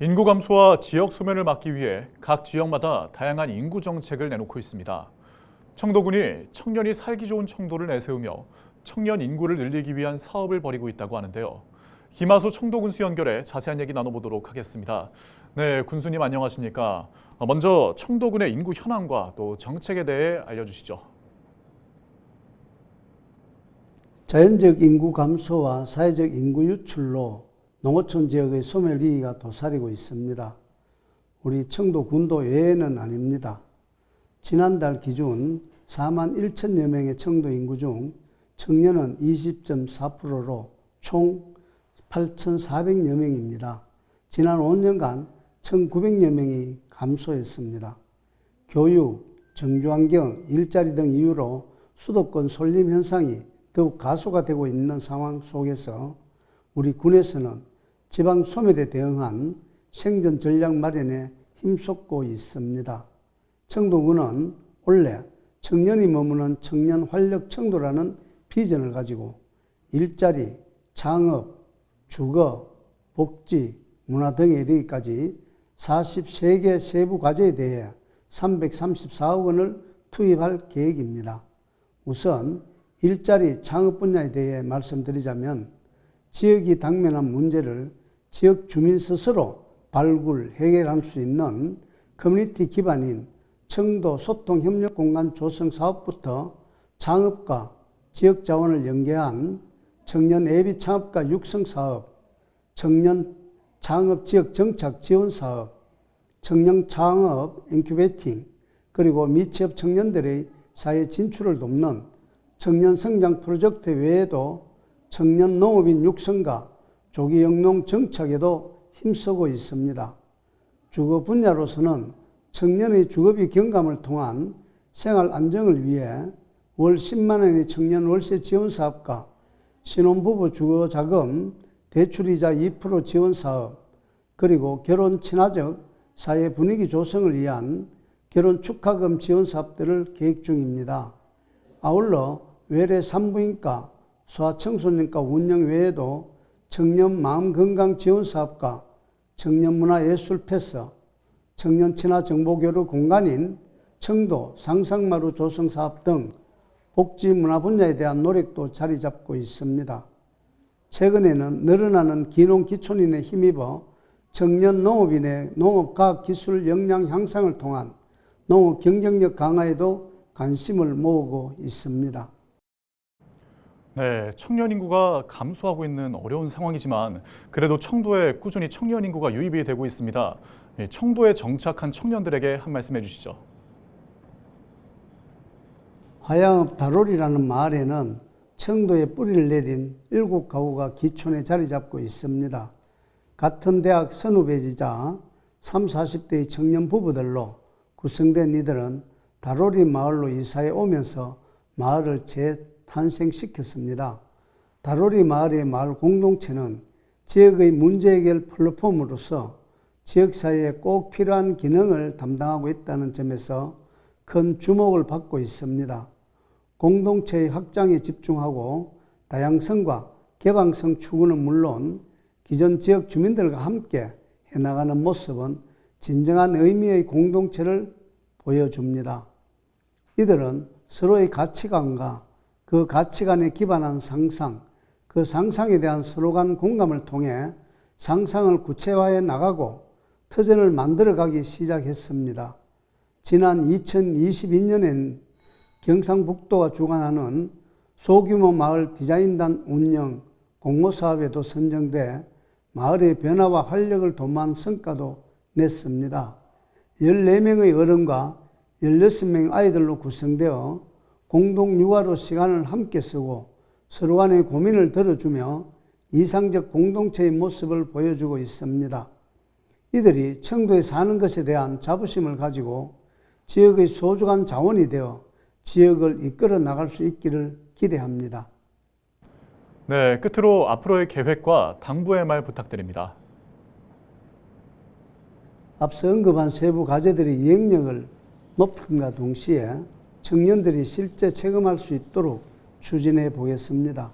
인구 감소와 지역 소멸을 막기 위해 각 지역마다 다양한 인구 정책을 내놓고 있습니다. 청도군이 청년이 살기 좋은 청도를 내세우며 청년 인구를 늘리기 위한 사업을 벌이고 있다고 하는데요. 김하소 청도군수 연결해 자세한 얘기 나눠보도록 하겠습니다. 네, 군수님 안녕하십니까? 먼저 청도군의 인구 현황과 또 정책에 대해 알려주시죠. 자연적 인구 감소와 사회적 인구 유출로 농어촌 지역의 소멸 위기가 도사리고 있습니다. 우리 청도군도 외에는 아닙니다. 지난달 기준 4만 1천여 명의 청도 인구 중 청년은 20.4%로 총 8,400여 명입니다. 지난 5년간 1,900여 명이 감소했습니다. 교육, 정주환경, 일자리 등 이유로 수도권 솔림 현상이 더욱 가소가 되고 있는 상황 속에서 우리 군에서는 지방 소멸에 대응한 생존 전략 마련에 힘쏟고 있습니다. 청도군은 올해 청년이 머무는 청년 활력 청도라는 비전을 가지고 일자리, 창업, 주거, 복지, 문화 등에 이르기까지 43개 세부 과제에 대해 334억 원을 투입할 계획입니다. 우선 일자리, 창업 분야에 대해 말씀드리자면 지역이 당면한 문제를 지역 주민 스스로 발굴, 해결할 수 있는 커뮤니티 기반인 청도 소통협력공간 조성 사업부터 창업과 지역 자원을 연계한 청년 예비 창업가 육성 사업, 청년 창업 지역 정착 지원 사업, 청년 창업 인큐베이팅, 그리고 미취업 청년들의 사회 진출을 돕는 청년 성장 프로젝트 외에도 청년 농업인 육성과 조기 영농 정착에도 힘쓰고 있습니다. 주거 분야로서는 청년의 주거비 경감을 통한 생활 안정을 위해 월 10만 원의 청년 월세 지원 사업과 신혼부부 주거자금 대출이자 2% 지원 사업, 그리고 결혼 친화적 사회 분위기 조성을 위한 결혼 축하금 지원 사업들을 계획 중입니다. 아울러 외래 산부인과, 소아청소년과 운영 외에도 청년 마음건강 지원 사업과 청년문화예술 패스, 청년 친화 정보교류 공간인 청도 상상마루 조성 사업 등 복지 문화 분야에 대한 노력도 자리 잡고 있습니다. 최근에는 늘어나는 기농 기촌인에 힘입어 청년 농업인의 농업과학기술 역량 향상을 통한 농업 경쟁력 강화에도 관심을 모으고 있습니다. 네, 청년 인구가 감소하고 있는 어려운 상황이지만 그래도 청도에 꾸준히 청년 인구가 유입이 되고 있습니다. 청도에 정착한 청년들에게 한 말씀 해주시죠. 화양읍 다롤이라는 마을에는 청도에 뿌리를 내린 7가구가 기촌에 자리 잡고 있습니다. 같은 대학 선후배이자 30, 40대의 청년 부부들로 구성된 이들은 다롤이 마을로 이사해 오면서 마을을 재탄생시켰습니다. 다롤이 마을의 마을 공동체는 지역의 문제 해결 플랫폼으로서 지역사회에 꼭 필요한 기능을 담당하고 있다는 점에서 큰 주목을 받고 있습니다. 공동체의 확장에 집중하고 다양성과 개방성 추구는 물론 기존 지역 주민들과 함께 해나가는 모습은 진정한 의미의 공동체를 보여줍니다. 이들은 서로의 가치관과 그 가치관에 기반한 상상, 그 상상에 대한 서로 간 공감을 통해 상상을 구체화해 나가고 터전을 만들어가기 시작했습니다. 지난 2022년엔 경상북도가 주관하는 소규모 마을 디자인단 운영 공모사업에도 선정돼 마을의 변화와 활력을 도모한 성과도 냈습니다. 14명의 어른과 16명의 아이들로 구성되어 공동 육아로 시간을 함께 쓰고 서로 간의 고민을 들어주며 이상적 공동체의 모습을 보여주고 있습니다. 이들이 청도에 사는 것에 대한 자부심을 가지고 지역의 소중한 자원이 되어 지역을 이끌어 나갈 수 있기를 기대합니다. 네, 끝으로 앞으로의 계획과 당부의 말 부탁드립니다. 앞서 언급한 세부 과제들의 이행력을 높임과 동시에 청년들이 실제 체감할 수 있도록 추진해 보겠습니다.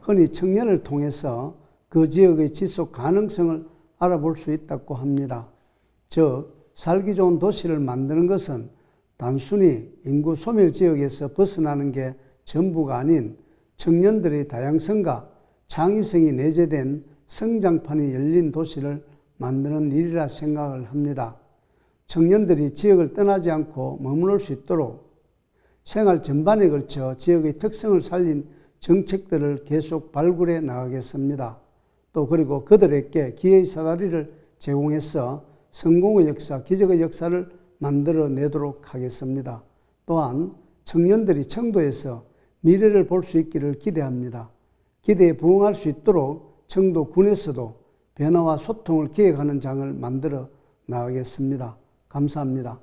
흔히 청년을 통해서 그 지역의 지속 가능성을 알아볼 수 있다고 합니다. 즉, 살기 좋은 도시를 만드는 것은 단순히 인구 소멸 지역에서 벗어나는 게 전부가 아닌 청년들의 다양성과 창의성이 내재된 성장판이 열린 도시를 만드는 일이라 생각을 합니다. 청년들이 지역을 떠나지 않고 머무를 수 있도록 생활 전반에 걸쳐 지역의 특성을 살린 정책들을 계속 발굴해 나가겠습니다. 또 그리고 그들에게 기회의 사다리를 제공해서 성공의 역사, 기적의 역사를 만들어내도록 하겠습니다. 또한 청년들이 청도에서 미래를 볼 수 있기를 기대합니다. 기대에 부응할 수 있도록 청도군에서도 변화와 소통을 기획하는 장을 만들어 나가겠습니다. 감사합니다.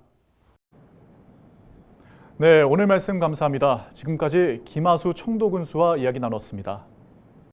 네, 오늘 말씀 감사합니다. 지금까지 김하수 청도군수와 이야기 나눴습니다.